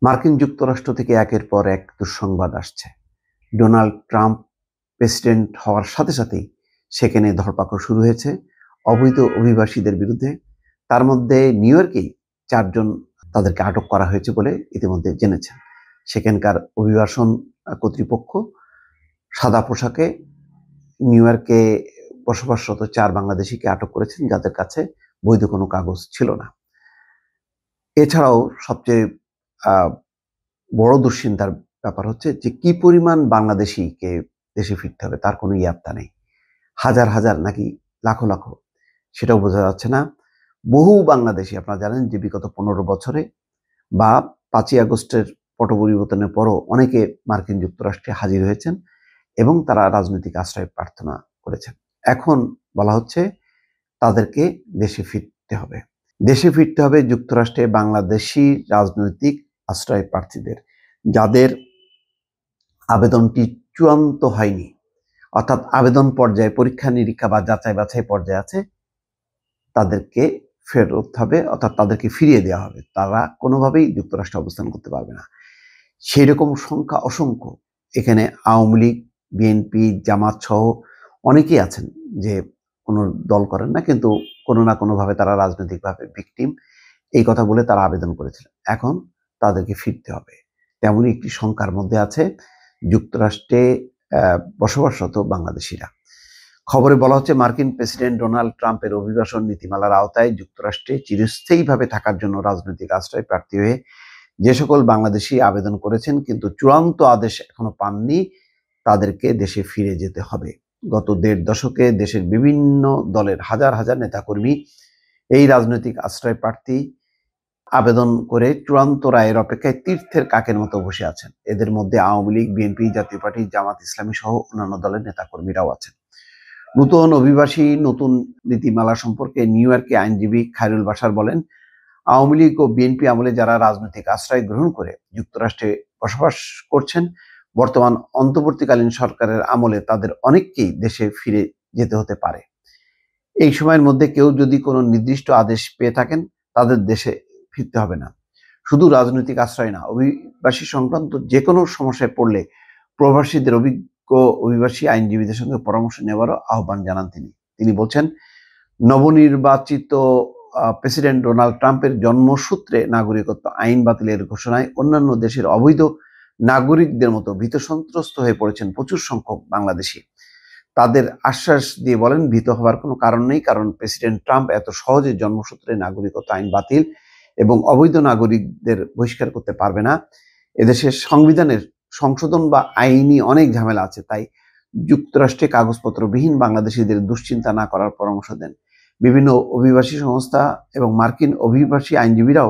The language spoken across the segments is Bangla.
মার্কিন যুক্তরাষ্ট্র থেকে একের পর এক দুঃসংবাদ আসছে। ডোনাল্ড ট্রাম্প প্রেসিডেন্ট হওয়ার সাথে সাথেই সেখানে ধরপাকড় শুরু হয়েছে অবৈধ অভিবাসীদের বিরুদ্ধে। তার মধ্যে নিউ ইয়র্কেই 4 জন তাদেরকে আটক করা হয়েছে বলে ইতিমধ্যে জেনেছেন। সেখানকার অভিবাসন কর্তৃপক্ষ সাদা পোশাকে নিউ ইয়র্কে বসবাসরত 4 বাংলাদেশিকে আটক করেছেন, যাদের কাছে বৈধ কোনো কাগজ ছিল না। এছাড়াও সবচেয়ে বড় দুশ্চিন্তার ব্যাপার হচ্ছে যে কি পরিমাণ বাংলাদেশিকে দেশে ফিরতে হবে তার কোনো ইয়াত্তা নেই। হাজার হাজার নাকি লাখো লাখো সেটাও বোঝা যাচ্ছে না। বহু বাংলাদেশি, আপনারা জানেন যে বিগত 15 বছরে বা 5ই আগস্টের পট পরিবর্তনের পরও অনেকে মার্কিন যুক্তরাষ্ট্রে হাজির হয়েছেন এবং তারা রাজনৈতিক আশ্রয় প্রার্থনা করেছেন। এখন বলা হচ্ছে তাদেরকে দেশে ফিরতে হবে। দেশে ফিরতে হবে যুক্তরাষ্ট্রে বাংলাদেশি রাজনৈতিক আশ্রয় প্রার্থীদের, যাদের আবেদনটি চূড়ান্ত হয়নি, অর্থাৎ আবেদন পর্যায়ে পরীক্ষা নিরীক্ষা বা যাচাই বাছাই পর্যায়ে আছে, তাদেরকে ফেরত হবে, অর্থাৎ তাদেরকে ফিরিয়ে দেওয়া হবে। তারা কোনোভাবেই যুক্তরাষ্ট্রে অবস্থান করতে পারবে না। সেই রকম সংখ্যা অসংখ্য। এখানে আওয়ামী লীগ, বিএনপি, জামাত সহ অনেকেই আছেন যে কোনো দল করেন না, কিন্তু কোনো না কোনোভাবে তারা রাজনৈতিকভাবে ভিকটিম, এই কথা বলে তারা আবেদন করেছিলেন। এখন তাদেরকে ফিরতে হবে। তেমনই একটি সংখ্যার মধ্যে আছে যুক্তরাষ্ট্রে বসবাসরত বাংলাদেশিরা। খবরে বলা হচ্ছে মার্কিন প্রেসিডেন্ট ডোনাল্ড ট্রাম্পের অভিবাসন নীতিমালার আওতায় যুক্তরাষ্ট্রে চিরস্থায়ীভাবে থাকার জন্য রাজনৈতিক আশ্রয় প্রার্থী হয়ে যে সকল বাংলাদেশি আবেদন করেছেন কিন্তু চূড়ান্ত আদেশ এখনো পাননি, তাদেরকে দেশে ফিরে যেতে হবে। গত 1.5 দশকে দেশের বিভিন্ন দলের হাজার হাজার নেতাকর্মী এই রাজনৈতিক আশ্রয় প্রার্থী আবেদন করে চূড়ান্ত রায়ের অপেক্ষায় তীর্থের কাকের মতো বসে আছেন। এদের মধ্যে আওয়ামী লীগ, বিএনপি, জাতীয় পার্টি, জামাত ইসলামী সহ অন্যান্য দলের নেতাকর্মীরাও আছেন। নতুন অভিবাসী নতুন নীতিমালা সম্পর্কে নিউ ইয়র্কে আইনজীবী খায়রুল বাশার বলেন, আওয়ামী লীগ ও বিএনপি আমলে যারা রাজনৈতিক আশ্রয় গ্রহণ করে যুক্তরাষ্ট্রে বসবাস করছেন, বর্তমান অন্তর্বর্তীকালীন সরকারের আমলে তাদের অনেককেই দেশে ফিরে যেতে হতে পারে। এই সময়ের মধ্যে কেউ যদি কোনো নির্দিষ্ট আদেশ পেয়ে থাকেন, তাদের দেশে ফিরতে হবে না। শুধু রাজনৈতিক আশ্রয় না, অভিবাসী সংক্রান্ত যে কোনো সমস্যায় পড়লে প্রবাসীদের অভিজ্ঞ অভিবাসী আইনজীবীদের সঙ্গে পরামর্শ নেওয়ারও আহ্বান জানান তিনি। তিনি বলছেন, নবনির্বাচিত প্রেসিডেন্ট ডোনাল্ড ট্রাম্পের জন্মসূত্রে নাগরিকত্ব আইন বাতিলের ঘোষণায় অন্যান্য দেশের অবৈধ নাগরিকদের মতো ভীত সন্ত্রস্ত হয়ে পড়েছেন প্রচুর সংখ্যক বাংলাদেশি। তাদের আশ্বাস দিয়ে বলেন, ভীত হওয়ার কোনো কারণ নেই, কারণ প্রেসিডেন্ট ট্রাম্প এত সহজে জন্মসূত্রে নাগরিকত্ব আইন বাতিল এবং অবৈধ নাগরিকদের বহিষ্কার করতে পারবে না। এদেশের সংবিধানের সংশোধন বা আইনি অনেক ঝামেলা আছে, তাই যুক্তরাষ্ট্রে কাগজপত্রবিহীন বাংলাদেশিদের দুশ্চিন্তা না করার পরামর্শ দেন। বিভিন্ন অভিবাসী সংস্থা এবং মার্কিন অভিবাসী আইনজীবীরাও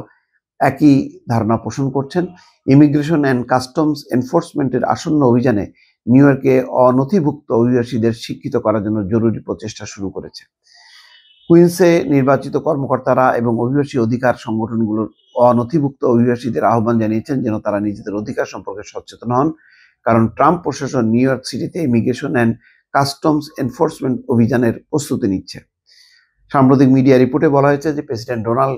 একই ধারণা পোষণ করছেন। ইমিগ্রেশন অ্যান্ড কাস্টমস এনফোর্সমেন্টের আসন্ন অভিযানে নিউ ইয়র্কে অনথিভুক্ত অভিবাসীদের শিক্ষিত করার জন্য জরুরি প্রচেষ্টা শুরু করেছে। কুইন্সে নির্বাচিত কর্মকর্তারা এবং অভিবাসী অধিকার সংগঠনগুলোর অনথিভুক্ত অভিবাসীদের আহ্বান জানিয়েছেন যেন তারা নিজেদের অধিকার সম্পর্কে সচেতন হন, কারণ ট্রাম্প প্রশাসন নিউ ইয়র্ক সিটিতে ইমিগ্রেশন অ্যান্ড কাস্টমস এনফোর্সমেন্ট অভিযানের প্রস্তুতি নিচ্ছে। সাম্প্রতিক মিডিয়া রিপোর্টে বলা হয়েছে যে প্রেসিডেন্ট ডোনাল্ড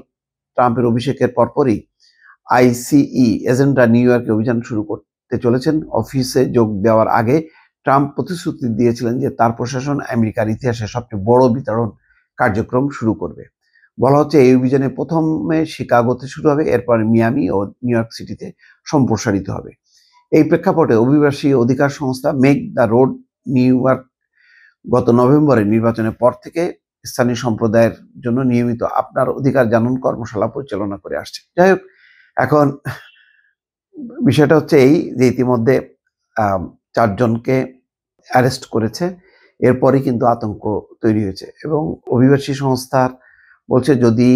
ট্রাম্পের অভিষেকের পরপরই আইসিই এজেন্টরা নিউ ইয়র্কে অভিযান শুরু করতে চলেছেন। অফিসে যোগ দেওয়ার আগে ট্রাম্প প্রতিশ্রুতি দিয়েছিলেন যে তার প্রশাসন আমেরিকার ইতিহাসে সবচেয়ে বড় বিতরণ কার্যক্রম শুরু করবে। বলা হচ্ছে এই অভিযানে প্রথমে শিকাগোতে শুরু হবে, এরপর মিয়ামি ও নিউ ইয়র্ক সিটিতে সম্প্রসারিত হবে। এই প্রেক্ষাপটে অভিবাসী অধিকার সংস্থা make the road new York গত নভেম্বরে নির্বাচনের পর থেকে স্থানীয় সম্প্রদায়ের জন্য নিয়মিত আপনার অধিকার জানুন কর্মশালা পরিচালনা করে আসছে। যাই হোক, এখন বিষয়টা হচ্ছে এই যে ইতিমধ্যে 4 জনকে অ্যারেস্ট করেছে, এরপরই কিন্তু আতঙ্ক তৈরি হয়েছে এবং অভিবাসী সংস্থার বলছে যদি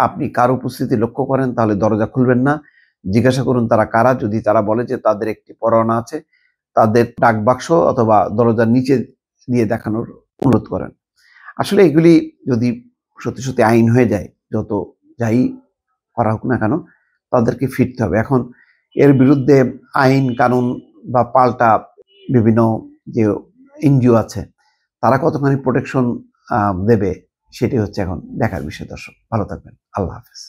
আপনি কার উপস্থিতি লক্ষ্য করেন তাহলে দরজা খুলবেন না, জিজ্ঞাসা করুন তারা কারা। যদি তারা বলে যে তাদের একটি পরোয়ানা আছে, তাদের ডাক বাক্স অথবা দরজার নিচে দিয়ে দেখানোর অনুরোধ করেন। আসলে এগুলি যদি সত্যি সত্যি আইন হয়ে যায়, যত যাই করা হোক না কেন, তাদেরকে ফিরতে হবে। এখন এর বিরুদ্ধে আইন কানুন বা পাল্টা বিভিন্ন যে এনজিও আছে তারা কতখানি প্রোটেকশন দেবে, সেটি হচ্ছে এখন দেখার বিষয়। দর্শক ভালো থাকবেন, আল্লাহ হাফেজ।